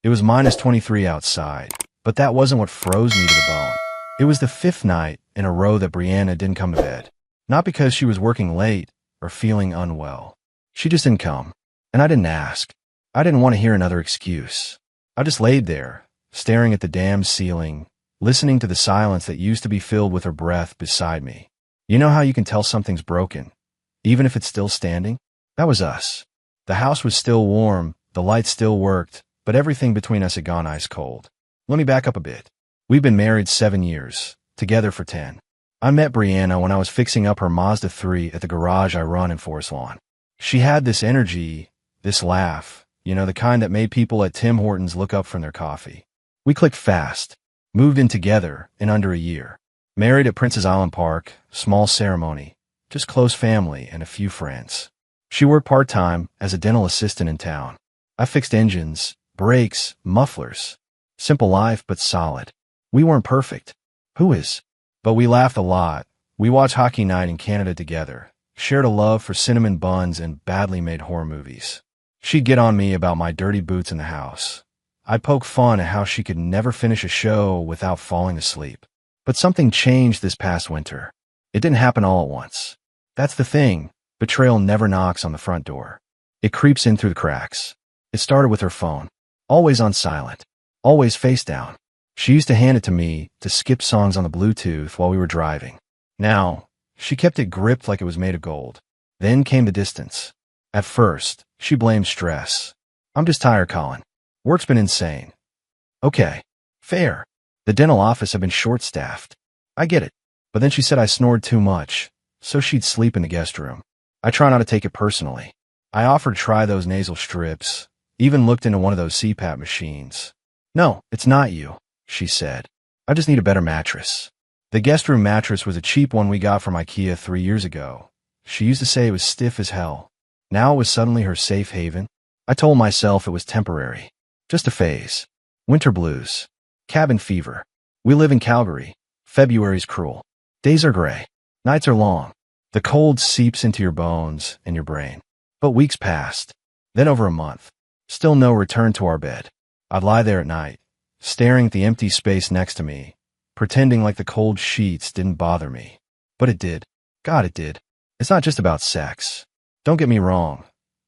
It was minus 23 outside, but that wasn't what froze me to the bone. It was the fifth night in a row that Brianna didn't come to bed. Not because she was working late or feeling unwell. She just didn't come. And I didn't ask. I didn't want to hear another excuse. I just laid there, staring at the damn ceiling, listening to the silence that used to be filled with her breath beside me. You know how you can tell something's broken, even if it's still standing? That was us. The house was still warm, the lights still worked, but everything between us had gone ice cold. Let me back up a bit. We've been married 7 years, together for 10. I met Brianna when I was fixing up her Mazda 3 at the garage I run in Forest Lawn. She had this energy, this laugh, the kind that made people at Tim Hortons look up from their coffee. We clicked fast, moved in together in under a year. Married at Princess Island Park, small ceremony, just close family and a few friends. She worked part-time as a dental assistant in town. I fixed engines, brakes, mufflers. Simple life, but solid. We weren't perfect. Who is? But we laughed a lot. We watched hockey night in Canada together, shared a love for cinnamon buns and badly made horror movies. She'd get on me about my dirty boots in the house. I'd poke fun at how she could never finish a show without falling asleep. But something changed this past winter. It didn't happen all at once. That's the thing. Betrayal never knocks on the front door. It creeps in through the cracks. It started with her phone. Always on silent. Always face down. She used to hand it to me to skip songs on the Bluetooth while we were driving. Now, she kept it gripped like it was made of gold. Then came the distance. At first, she blamed stress. I'm just tired, Colin. Work's been insane. Okay. Fair. The dental office had been short-staffed. I get it. But then she said I snored too much, so she'd sleep in the guest room. I try not to take it personally. I offered to try those nasal strips, even looked into one of those CPAP machines. No, it's not you, she said. I just need a better mattress. The guest room mattress was a cheap one we got from IKEA 3 years ago. She used to say it was stiff as hell. Now it was suddenly her safe haven. I told myself it was temporary. Just a phase. Winter blues. Cabin fever. We live in Calgary. February's cruel. Days are gray. Nights are long. The cold seeps into your bones and your brain. But weeks passed. Then over a month. Still no return to our bed. I'd lie there at night, staring at the empty space next to me, pretending like the cold sheets didn't bother me. But it did. God, it did. It's not just about sex. Don't get me wrong.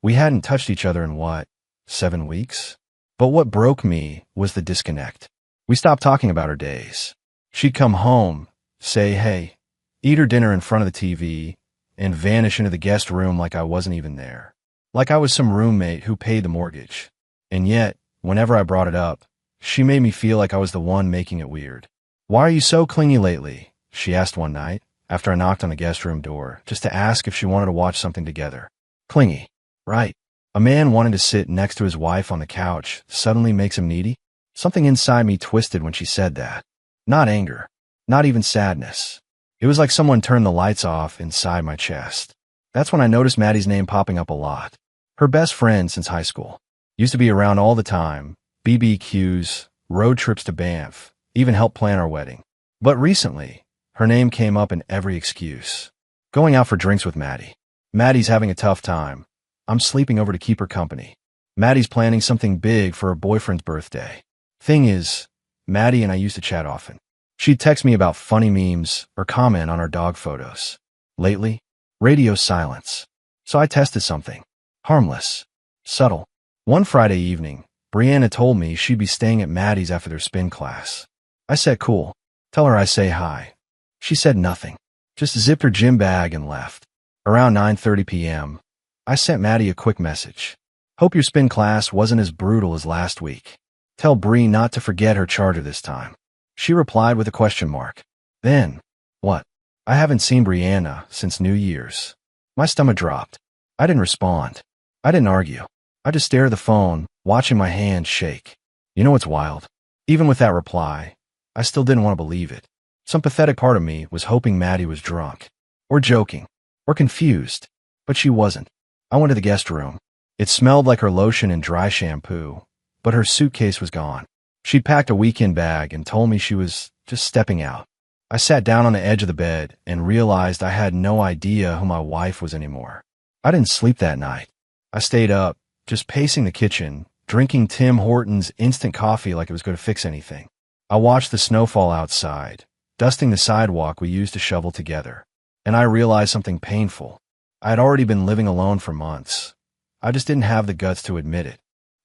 We hadn't touched each other in 7 weeks? But what broke me was the disconnect. We stopped talking about her days. She'd come home, say, hey, eat her dinner in front of the TV, and vanish into the guest room like I wasn't even there. Like I was some roommate who paid the mortgage. And yet, whenever I brought it up, she made me feel like I was the one making it weird. Why are you so clingy lately? She asked one night, after I knocked on the guest room door, just to ask if she wanted to watch something together. Clingy. Right. A man wanting to sit next to his wife on the couch suddenly makes him needy? Something inside me twisted when she said that. Not anger. Not even sadness. It was like someone turned the lights off inside my chest. That's when I noticed Maddie's name popping up a lot. Her best friend since high school. Used to be around all the time. BBQs, road trips to Banff, even helped plan our wedding. But recently, her name came up in every excuse. Going out for drinks with Maddie. Maddie's having a tough time. I'm sleeping over to keep her company. Maddie's planning something big for her boyfriend's birthday. Thing is, Maddie and I used to chat often. She'd text me about funny memes or comment on our dog photos. Lately, radio silence. So I tested something. Harmless. Subtle. One Friday evening, Brianna told me she'd be staying at Maddie's after their spin class. I said cool. Tell her I say hi. She said nothing. Just zipped her gym bag and left. Around 9:30 p.m., I sent Maddie a quick message. Hope your spin class wasn't as brutal as last week. Tell Bree not to forget her charger this time. She replied with a question mark. Then, what? I haven't seen Brianna since New Year's. My stomach dropped. I didn't respond. I didn't argue. I just stared at the phone, watching my hand shake. You know what's wild? Even with that reply, I still didn't want to believe it. Some pathetic part of me was hoping Maddie was drunk, or joking, or confused, but she wasn't. I went to the guest room. It smelled like her lotion and dry shampoo, but her suitcase was gone. She'd packed a weekend bag and told me she was just stepping out. I sat down on the edge of the bed and realized I had no idea who my wife was anymore. I didn't sleep that night. I stayed up, just pacing the kitchen, drinking Tim Hortons instant coffee like it was going to fix anything. I watched the snowfall outside, dusting the sidewalk we used to shovel together, and I realized something painful. I had already been living alone for months. I just didn't have the guts to admit it.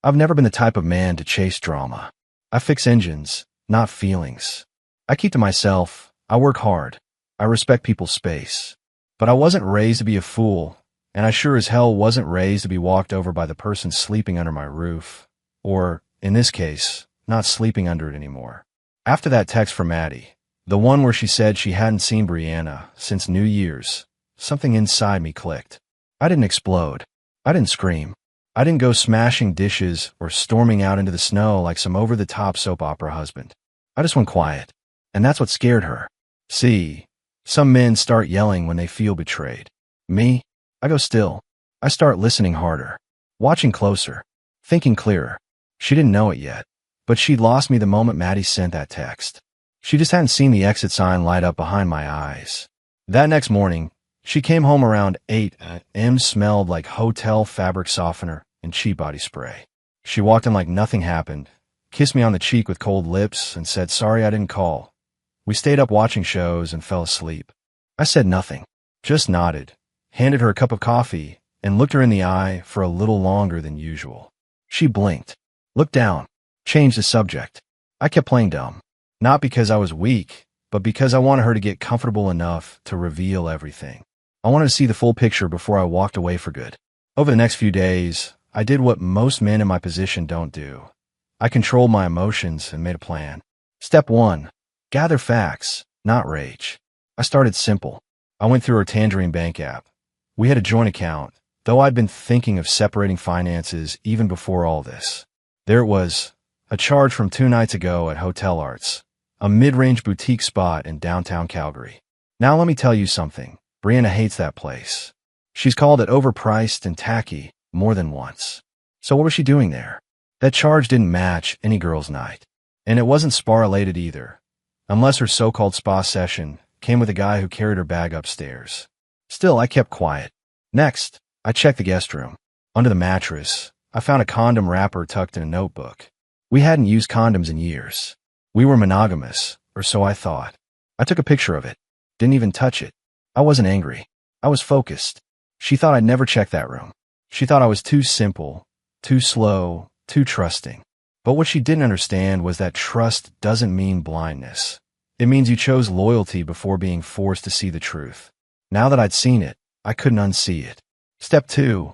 I've never been the type of man to chase drama. I fix engines, not feelings. I keep to myself. I work hard. I respect people's space. But I wasn't raised to be a fool, and I sure as hell wasn't raised to be walked over by the person sleeping under my roof. Or, in this case, not sleeping under it anymore. After that text from Maddie, the one where she said she hadn't seen Brianna since New Year's, something inside me clicked. I didn't explode. I didn't scream. I didn't go smashing dishes or storming out into the snow like some over-the-top soap opera husband. I just went quiet. And that's what scared her. See, some men start yelling when they feel betrayed. Me? I go still. I start listening harder, watching closer, thinking clearer. She didn't know it yet, but she'd lost me the moment Maddie sent that text. She just hadn't seen the exit sign light up behind my eyes. That next morning, she came home around 8 a.m. smelled like hotel fabric softener and cheap body spray. She walked in like nothing happened, kissed me on the cheek with cold lips, and said sorry I didn't call. We stayed up watching shows and fell asleep. I said nothing, just nodded, handed her a cup of coffee, and looked her in the eye for a little longer than usual. She blinked, looked down, changed the subject. I kept playing dumb, not because I was weak, but because I wanted her to get comfortable enough to reveal everything. I wanted to see the full picture before I walked away for good. Over the next few days, I did what most men in my position don't do. I controlled my emotions and made a plan. Step 1. Gather facts, not rage. I started simple. I went through her Tangerine Bank app. We had a joint account, though I'd been thinking of separating finances even before all this. There it was, a charge from 2 nights ago at Hotel Arts, a mid-range boutique spot in downtown Calgary. Now let me tell you something. Brianna hates that place. She's called it overpriced and tacky more than once. So what was she doing there? That charge didn't match any girl's night. And it wasn't spa-related either, unless her so-called spa session came with a guy who carried her bag upstairs. Still, I kept quiet. Next, I checked the guest room. Under the mattress, I found a condom wrapper tucked in a notebook. We hadn't used condoms in years. We were monogamous, or so I thought. I took a picture of it. Didn't even touch it. I wasn't angry. I was focused. She thought I'd never check that room. She thought I was too simple, too slow, too trusting. But what she didn't understand was that trust doesn't mean blindness. It means you chose loyalty before being forced to see the truth. Now that I'd seen it, I couldn't unsee it. Step 2.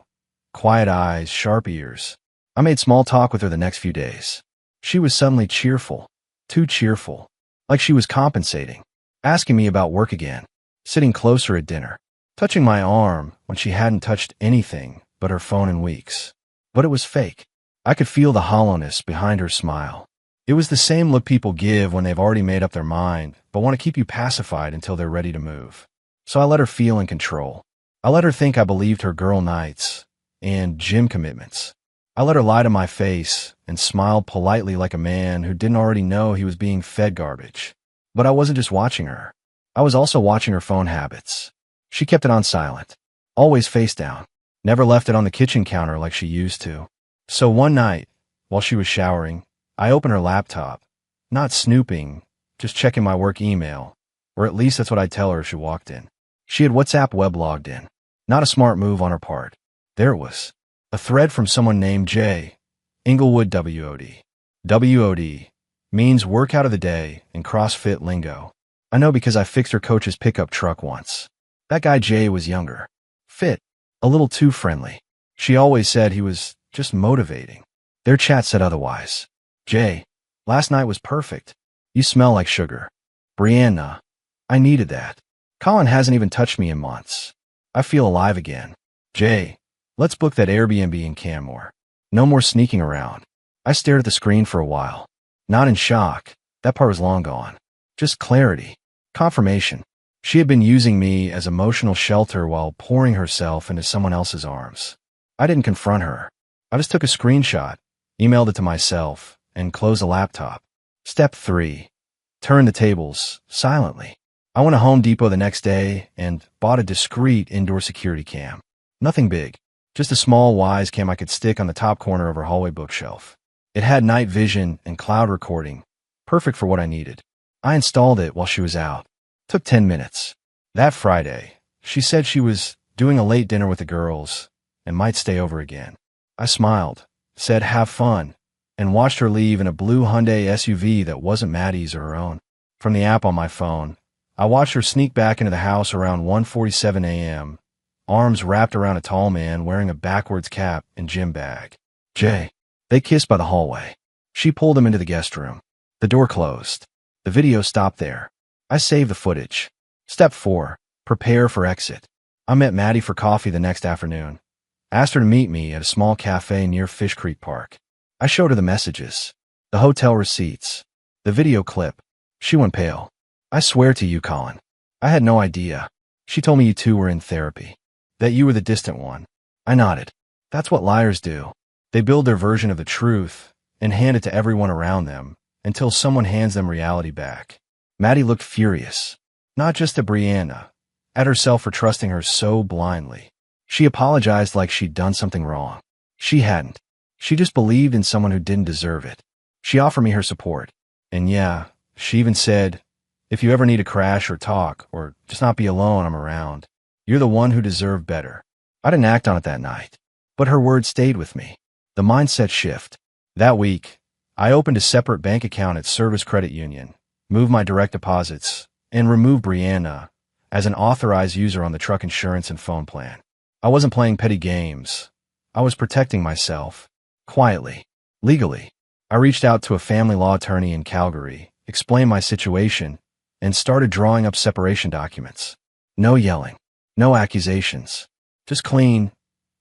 Quiet eyes, sharp ears. I made small talk with her the next few days. She was suddenly cheerful. Too cheerful. Like she was compensating. Asking me about work again. Sitting closer at dinner. Touching my arm when she hadn't touched anything but her phone in weeks. But it was fake. I could feel the hollowness behind her smile. It was the same look people give when they've already made up their mind, but want to keep you pacified until they're ready to move. So I let her feel in control. I let her think I believed her girl nights and gym commitments. I let her lie to my face and smile politely like a man who didn't already know he was being fed garbage. But I wasn't just watching her. I was also watching her phone habits. She kept it on silent, always face down, never left it on the kitchen counter like she used to. So one night, while she was showering, I opened her laptop, not snooping, just checking my work email, or at least that's what I'd tell her if she walked in. She had WhatsApp web logged in. Not a smart move on her part. There it was. A thread from someone named Jay, Inglewood WOD. WOD means work out of the day in CrossFit lingo. I know because I fixed her coach's pickup truck once. That guy Jay was younger, fit, a little too friendly. She always said he was just motivating. Their chat said otherwise. Jay, last night was perfect. You smell like sugar. Brianna, I needed that. Colin hasn't even touched me in months. I feel alive again. Jay, let's book that Airbnb in Canmore. No more sneaking around. I stared at the screen for a while. Not in shock. That part was long gone. Just clarity. Confirmation. She had been using me as emotional shelter while pouring herself into someone else's arms. I didn't confront her. I just took a screenshot, emailed it to myself, and closed the laptop. Step 3. Turn the tables, silently. I went to Home Depot the next day and bought a discreet indoor security cam. Nothing big. Just a small Wise cam I could stick on the top corner of her hallway bookshelf. It had night vision and cloud recording, perfect for what I needed. I installed it while she was out. Took 10 minutes. That Friday, she said she was doing a late dinner with the girls and might stay over again. I smiled, said have fun, and watched her leave in a blue Hyundai SUV that wasn't Maddie's or her own. From the app on my phone, I watched her sneak back into the house around 1:47 a.m., arms wrapped around a tall man wearing a backwards cap and gym bag. Jay. They kissed by the hallway. She pulled him into the guest room. The door closed. The video stopped there. I saved the footage. Step 4. Prepare for exit. I met Maddie for coffee the next afternoon. Asked her to meet me at a small cafe near Fish Creek Park. I showed her the messages, the hotel receipts, the video clip. She went pale. I swear to you, Colin, I had no idea. She told me you two were in therapy, that you were the distant one. I nodded. That's what liars do. They build their version of the truth and hand it to everyone around them until someone hands them reality back. Maddie looked furious, not just at Brianna, at herself for trusting her so blindly. She apologized like she'd done something wrong. She hadn't. She just believed in someone who didn't deserve it. She offered me her support. And yeah, she even said, if you ever need to crash or talk or just not be alone, I'm around. You're the one who deserved better. I didn't act on it that night, but her words stayed with me. The mindset shift. That week, I opened a separate bank account at Service Credit Union, moved my direct deposits, and removed Brianna as an authorized user on the truck insurance and phone plan. I wasn't playing petty games. I was protecting myself. Quietly. Legally. I reached out to a family law attorney in Calgary, explained my situation, and started drawing up separation documents. No yelling. No accusations. Just clean,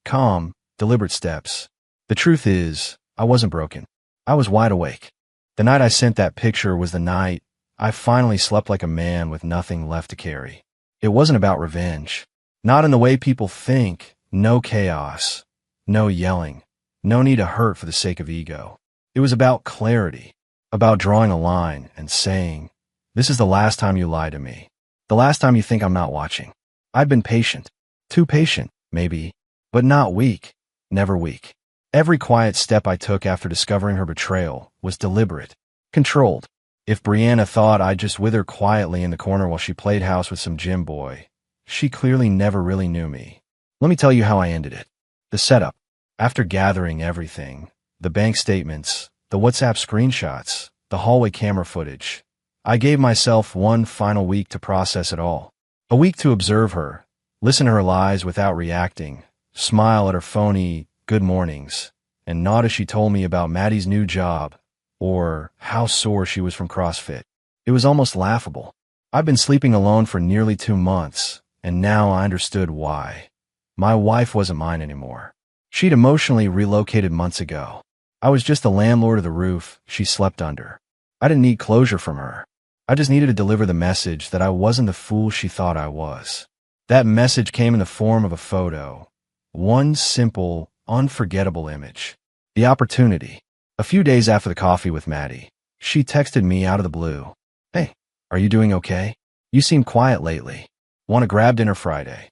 calm, deliberate steps. The truth is, I wasn't broken. I was wide awake. The night I sent that picture was the night I finally slept like a man with nothing left to carry. It wasn't about revenge. Not in the way people think. No chaos. No yelling. No need to hurt for the sake of ego. It was about clarity. About drawing a line and saying, this is the last time you lie to me. The last time you think I'm not watching. I've been patient. Too patient, maybe. But not weak. Never weak. Every quiet step I took after discovering her betrayal was deliberate, controlled. If Brianna thought I'd just wither quietly in the corner while she played house with some gym boy, she clearly never really knew me. Let me tell you how I ended it. The setup. After gathering everything, the bank statements, the WhatsApp screenshots, the hallway camera footage, I gave myself one final week to process it all. A week to observe her, listen to her lies without reacting, smile at her phony good mornings, and nod as she told me about Maddie's new job, or how sore she was from CrossFit. It was almost laughable. I've been sleeping alone for nearly 2 months, and now I understood why. My wife wasn't mine anymore. She'd emotionally relocated months ago. I was just the landlord of the roof she slept under. I didn't need closure from her. I just needed to deliver the message that I wasn't the fool she thought I was. That message came in the form of a photo. One simple, unforgettable image. The opportunity. A few days after the coffee with Maddie, she texted me out of the blue. Hey, are you doing okay? You seem quiet lately. Want to grab dinner Friday?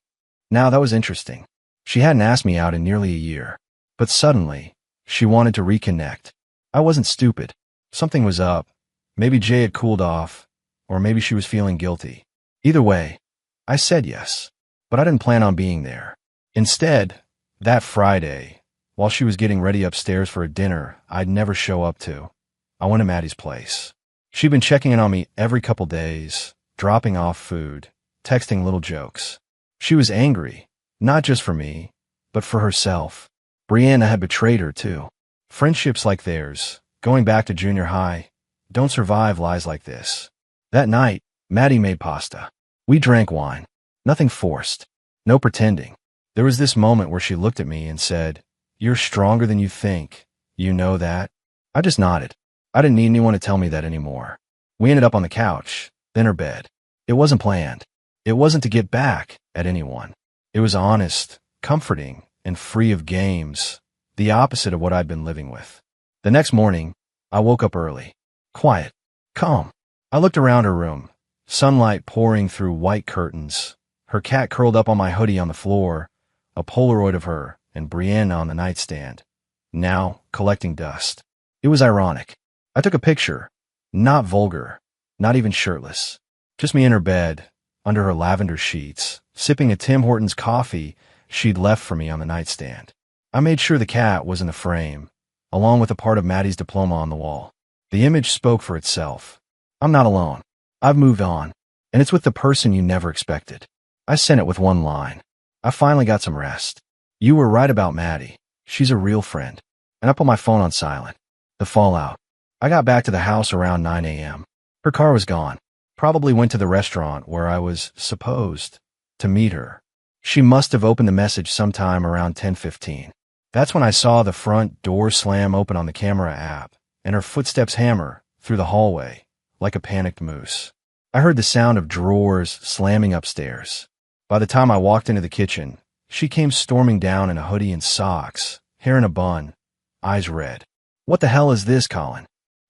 Now that was interesting. She hadn't asked me out in nearly a year. But suddenly, she wanted to reconnect. I wasn't stupid. Something was up. Maybe Jay had cooled off, or maybe she was feeling guilty. Either way, I said yes. But I didn't plan on being there. Instead, that Friday, while she was getting ready upstairs for a dinner I'd never show up to, I went to Maddie's place. She'd been checking in on me every couple days, dropping off food, texting little jokes. She was angry, not just for me, but for herself. Brianna had betrayed her, too. Friendships like theirs, going back to junior high, don't survive lies like this. That night, Maddie made pasta. We drank wine. Nothing forced. No pretending. There was this moment where she looked at me and said, "You're stronger than you think. You know that?" I just nodded. I didn't need anyone to tell me that anymore. We ended up on the couch, then her bed. It wasn't planned. It wasn't to get back at anyone. It was honest, comforting, and free of games, the opposite of what I'd been living with. The next morning, I woke up early. Quiet. Calm. I looked around her room, sunlight pouring through white curtains, her cat curled up on my hoodie on the floor, a Polaroid of her and Brianna on the nightstand, now collecting dust. It was ironic. I took a picture, not vulgar, not even shirtless. Just me in her bed, under her lavender sheets, sipping a Tim Hortons coffee she'd left for me on the nightstand. I made sure the cat was in the frame, along with a part of Maddie's diploma on the wall. The image spoke for itself. I'm not alone. I've moved on, and it's with the person you never expected. I sent it with one line. I finally got some rest. You were right about Maddie. She's a real friend. And I put my phone on silent. The fallout. I got back to the house around 9 a.m. Her car was gone. Probably went to the restaurant where I was supposed to meet her. She must have opened the message sometime around 10:15. That's when I saw the front door slam open on the camera app and her footsteps hammer through the hallway like a panicked moose. I heard the sound of drawers slamming upstairs. By the time I walked into the kitchen, she came storming down in a hoodie and socks, hair in a bun, eyes red. What the hell is this, Colin?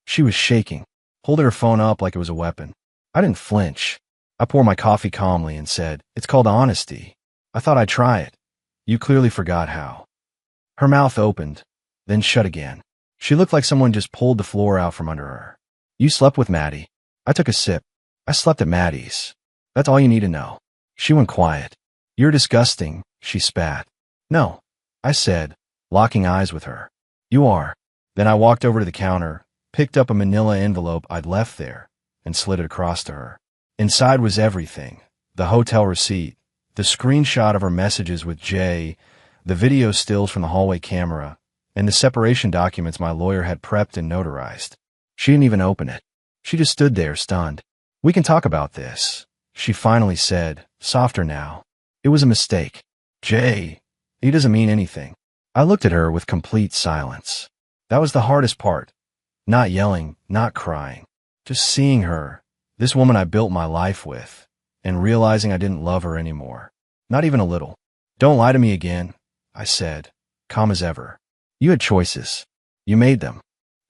She was shaking, holding her phone up like it was a weapon. I didn't flinch. I poured my coffee calmly and said, "It's called honesty. I thought I'd try it. You clearly forgot how." Her mouth opened, then shut again. She looked like someone just pulled the floor out from under her. "You slept with Maddie." I took a sip. "I slept at Maddie's. That's all you need to know." She went quiet. "You're disgusting," she spat. "No," I said, locking eyes with her. "You are." Then I walked over to the counter, picked up a manila envelope I'd left there, and slid it across to her. Inside was everything: the hotel receipt, the screenshot of her messages with Jay, the video stills from the hallway camera, and the separation documents my lawyer had prepped and notarized. She didn't even open it. She just stood there, stunned. "We can talk about this," she finally said, softer now. "It was a mistake. Jay, he doesn't mean anything." I looked at her with complete silence. That was the hardest part. Not yelling, not crying. Just seeing her, this woman I built my life with, and realizing I didn't love her anymore. Not even a little. "Don't lie to me again," I said, calm as ever. "You had choices. You made them."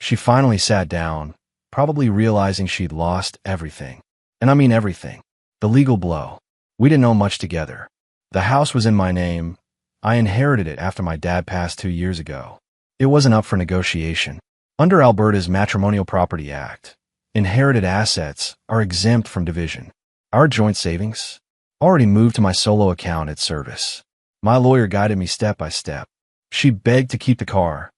She finally sat down, probably realizing she'd lost everything. And I mean everything. The legal blow. We didn't own much together. The house was in my name. I inherited it after my dad passed 2 years ago. It wasn't up for negotiation. Under Alberta's Matrimonial Property Act, inherited assets are exempt from division. Our joint savings already moved to my solo account at Service. My lawyer guided me step by step. She begged to keep the car,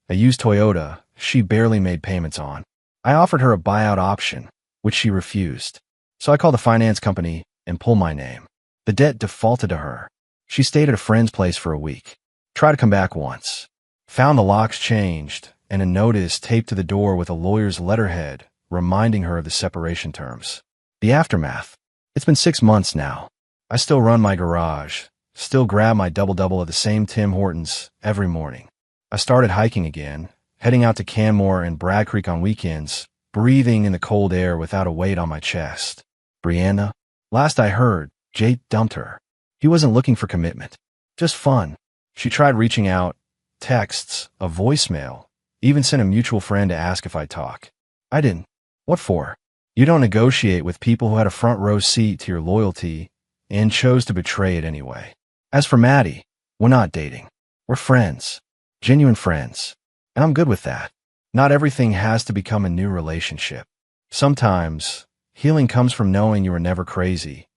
a used Toyota she barely made payments on. I offered her a buyout option, which she refused. So I called the finance company and pulled my name. The debt defaulted to her. She stayed at a friend's place for a week. Tried to come back once. Found the locks changed and a notice taped to the door with a lawyer's letterhead reminding her of the separation terms. The aftermath. It's been 6 months now. I still run my garage, still grab my double-double at the same Tim Hortons every morning. I started hiking again, heading out to Canmore and Bragg Creek on weekends, breathing in the cold air without a weight on my chest. Brianna? Last I heard, Jay dumped her. He wasn't looking for commitment. Just fun. She tried reaching out, texts, a voicemail, even sent a mutual friend to ask if I'd talk. I didn't. What for? You don't negotiate with people who had a front row seat to your loyalty and chose to betray it anyway. As for Maddie, we're not dating. We're friends. Genuine friends. And I'm good with that. Not everything has to become a new relationship. Sometimes, healing comes from knowing you were never crazy,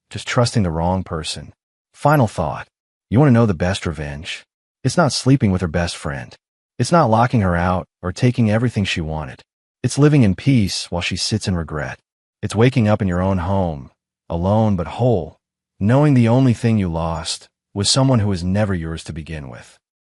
just trusting the wrong person. Final thought. You want to know the best revenge? It's not sleeping with her best friend. It's not locking her out or taking everything she wanted. It's living in peace while she sits in regret. It's waking up in your own home, alone but whole, knowing the only thing you lost was someone who was never yours to begin with.